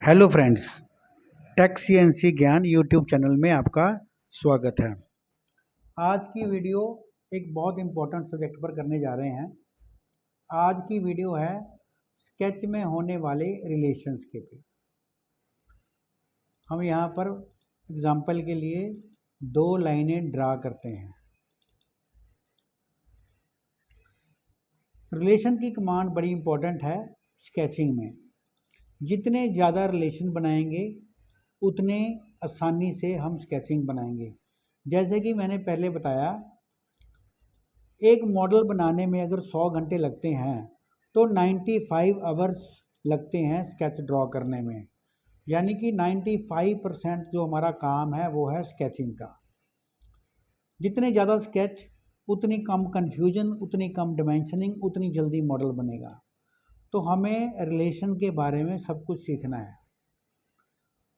Hello friends, take CNC ज्ञान YouTube channel में आपका स्वागत है। आज की वीडियो एक बहुत इम्पोर्टेंट सब्जेक्ट पर करने जा रहे हैं। आज की वीडियो है स्केच में होने वाले रिलेशंस के पे। हम यहाँ पर एग्जांपल के लिए दो लाइनें ड्रा करते हैं। रिलेशन की कमांड बड़ी इम्पोर्टेंट है स्केचिंग में। जितने ज़्यादा रिलेशन बनाएंगे उतने आसानी से हम स्केचिंग बनाएंगे। जैसे कि मैंने पहले बताया, एक मॉडल बनाने में अगर 100 घंटे लगते हैं तो 95 आवर्स लगते हैं स्केच ड्रॉ करने में। यानी कि 95% जो हमारा काम है वो है स्केचिंग का। जितने ज़्यादा स्केच उतनी कम कन्फ्यूजन, उतनी कम डिमेंशनिंग, उतनी जल्दी मॉडल बनेगा। तो हमें रिलेशन के बारे में सब कुछ सीखना है।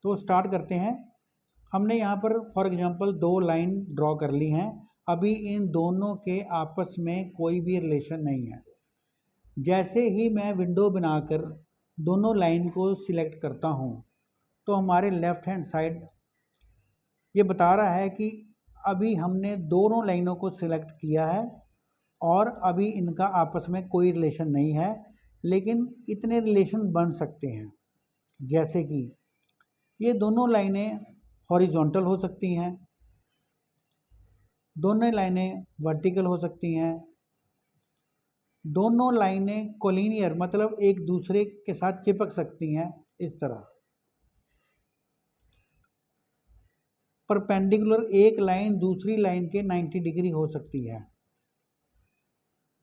तो स्टार्ट करते हैं। हमने यहाँ पर फॉर एग्जांपल दो लाइन ड्रॉ कर ली हैं। अभी इन दोनों के आपस में कोई भी रिलेशन नहीं है। जैसे ही मैं विंडो बनाकर दोनों लाइन को सिलेक्ट करता हूँ तो हमारे लेफ्ट हैंड साइड ये बता रहा है कि अभी हमने दोनों लाइनों को सिलेक्ट किया है और अभी इनका आपस में कोई रिलेशन नहीं है, लेकिन इतने रिलेशन बन सकते हैं। जैसे कि ये दोनों लाइनें हॉरिजॉन्टल हो सकती हैं, दोनों लाइनें वर्टिकल हो सकती हैं, दोनों लाइनें कोलिनियर मतलब एक दूसरे के साथ चिपक सकती हैं। इस तरह परपेंडिकुलर एक लाइन दूसरी लाइन के 90 डिग्री हो सकती है।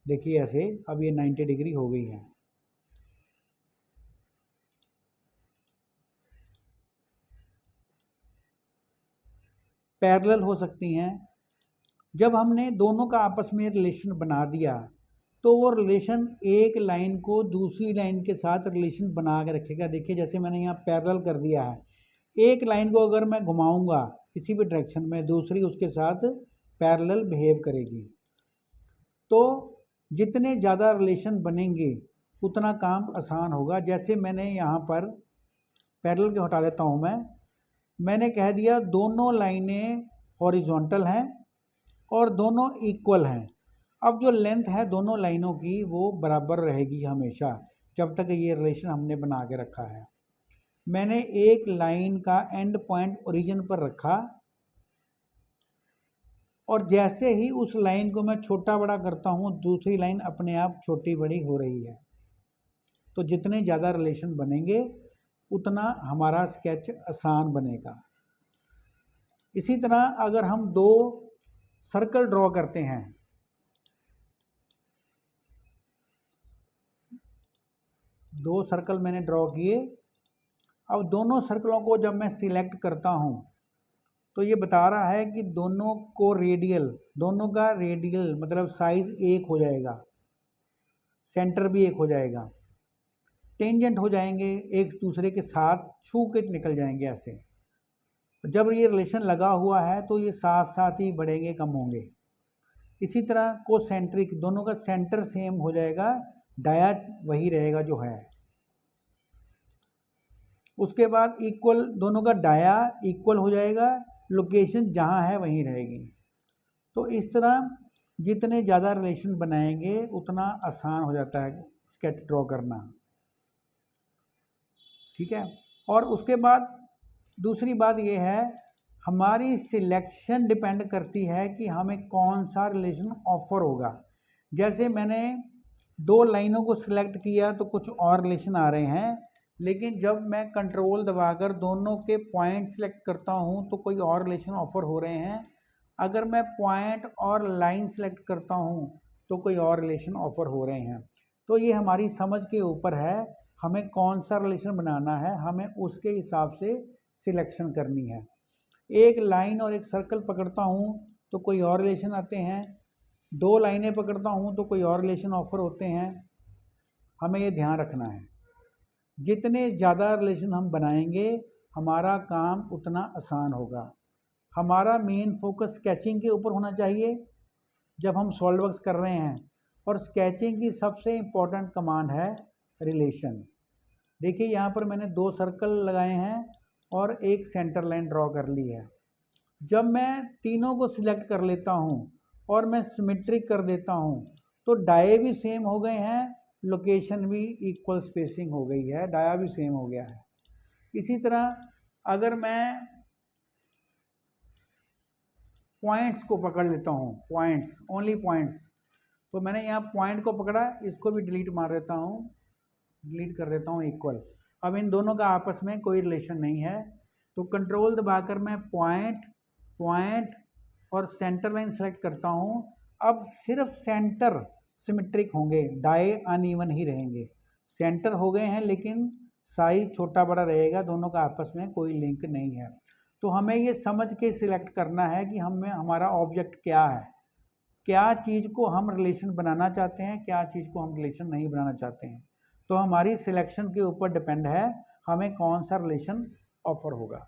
देखिए ऐसे अब ये 90 डिग्री हो गई है। पैरेलल हो सकती हैं। जब हमने दोनों का आपस में रिलेशन बना दिया तो वो रिलेशन एक लाइन को दूसरी लाइन के साथ रिलेशन बना के रखेगा। देखिए जैसे मैंने यहाँ पैरेलल कर दिया है, एक लाइन को अगर मैं घुमाऊंगा किसी भी डायरेक्शन में, दूसरी उसके साथ पैरेलल बिहेव करेगी। तो जितने ज़्यादा रिलेशन बनेंगे उतना काम आसान होगा। जैसे मैंने यहाँ पर पैरेलल को हटा देता हूँ, मैंने कह दिया दोनों लाइनें हॉरिजॉन्टल हैं और दोनों इक्वल हैं। अब जो लेंथ है दोनों लाइनों की वो बराबर रहेगी हमेशा, जब तक ये रिलेशन हमने बना के रखा है। मैंने एक लाइन का एंड पॉइंट ओरिजिन पर रखा और जैसे ही उस लाइन को मैं छोटा बड़ा करता हूँ दूसरी लाइन अपने आप छोटी बड़ी हो रही है। तो जितने ज़्यादा रिलेशन बनेंगे उतना हमारा स्केच आसान बनेगा। इसी तरह अगर हम दो सर्कल ड्रॉ करते हैं, दो सर्कल मैंने ड्रॉ किए। अब दोनों सर्कलों को जब मैं सिलेक्ट करता हूँ तो ये बता रहा है कि दोनों को रेडियल, दोनों का रेडियल मतलब साइज एक हो जाएगा, सेंटर भी एक हो जाएगा, टेंजेंट हो जाएंगे, एक दूसरे के साथ छू के निकल जाएंगे। ऐसे जब ये रिलेशन लगा हुआ है तो ये साथ साथ ही बढ़ेंगे, कम होंगे। इसी तरह कोसेंट्रिक, दोनों का सेंटर सेम हो जाएगा, डाया वही रहेगा जो है। उसके बाद इक्वल, दोनों का डाया इक्वल हो जाएगा, लोकेशन जहाँ है वहीं रहेगी। तो इस तरह जितने ज़्यादा रिलेशन बनाएंगे उतना आसान हो जाता है स्केच ड्रॉ करना। ठीक है। और उसके बाद दूसरी बात ये है, हमारी सिलेक्शन डिपेंड करती है कि हमें कौन सा रिलेशन ऑफर होगा। जैसे मैंने दो लाइनों को सिलेक्ट किया तो कुछ और रिलेशन आ रहे हैं, लेकिन जब मैं कंट्रोल दबाकर दोनों के पॉइंट सिलेक्ट करता हूं तो कोई और रिलेशन ऑफर हो रहे हैं। अगर मैं पॉइंट और लाइन सिलेक्ट करता हूं तो कोई और रिलेशन ऑफर हो रहे हैं। तो ये हमारी समझ के ऊपर है, हमें कौन सा रिलेशन बनाना है, हमें उसके हिसाब से सिलेक्शन करनी है। एक लाइन और एक सर्कल पकड़ता हूँ तो कोई और रिलेशन आते हैं, दो लाइनें पकड़ता हूँ तो कोई और रिलेशन ऑफर होते हैं। हमें ये ध्यान रखना है, जितने ज़्यादा रिलेशन हम बनाएंगे हमारा काम उतना आसान होगा। हमारा मेन फोकस स्केचिंग के ऊपर होना चाहिए जब हम सॉलिड वर्क्स कर रहे हैं, और स्केचिंग की सबसे इम्पोर्टेंट कमांड है रिलेशन। देखिए यहाँ पर मैंने 2 सर्कल लगाए हैं और एक सेंटर लाइन ड्रॉ कर ली है। जब मैं तीनों को सिलेक्ट कर लेता हूँ और मैं सिमेट्रिक कर देता हूँ तो डाये भी सेम हो गए हैं, लोकेशन भी इक्वल स्पेसिंग हो गई है, डाया भी सेम हो गया है। इसी तरह अगर मैं पॉइंट्स को पकड़ लेता हूँ, पॉइंट्स, ओनली पॉइंट्स, तो मैंने यहाँ पॉइंट को पकड़ा, इसको भी डिलीट मार देता हूँ, डिलीट कर देता हूँ इक्वल। अब इन दोनों का आपस में कोई रिलेशन नहीं है, तो कंट्रोल दबाकर मैं पॉइंट, पॉइंट और सेंटर लाइन सेलेक्ट करता हूँ। अब सिर्फ सेंटर सिमेट्रिक होंगे, डाई अनइवन ही रहेंगे। सेंटर हो गए हैं लेकिन साइज छोटा बड़ा रहेगा, दोनों का आपस में कोई लिंक नहीं है। तो हमें ये समझ के सिलेक्ट करना है कि हमें हमारा ऑब्जेक्ट क्या है, क्या चीज़ को हम रिलेशन बनाना चाहते हैं, क्या चीज़ को हम रिलेशन नहीं बनाना चाहते हैं। तो हमारी सिलेक्शन के ऊपर डिपेंड है हमें कौन सा रिलेशन ऑफर होगा।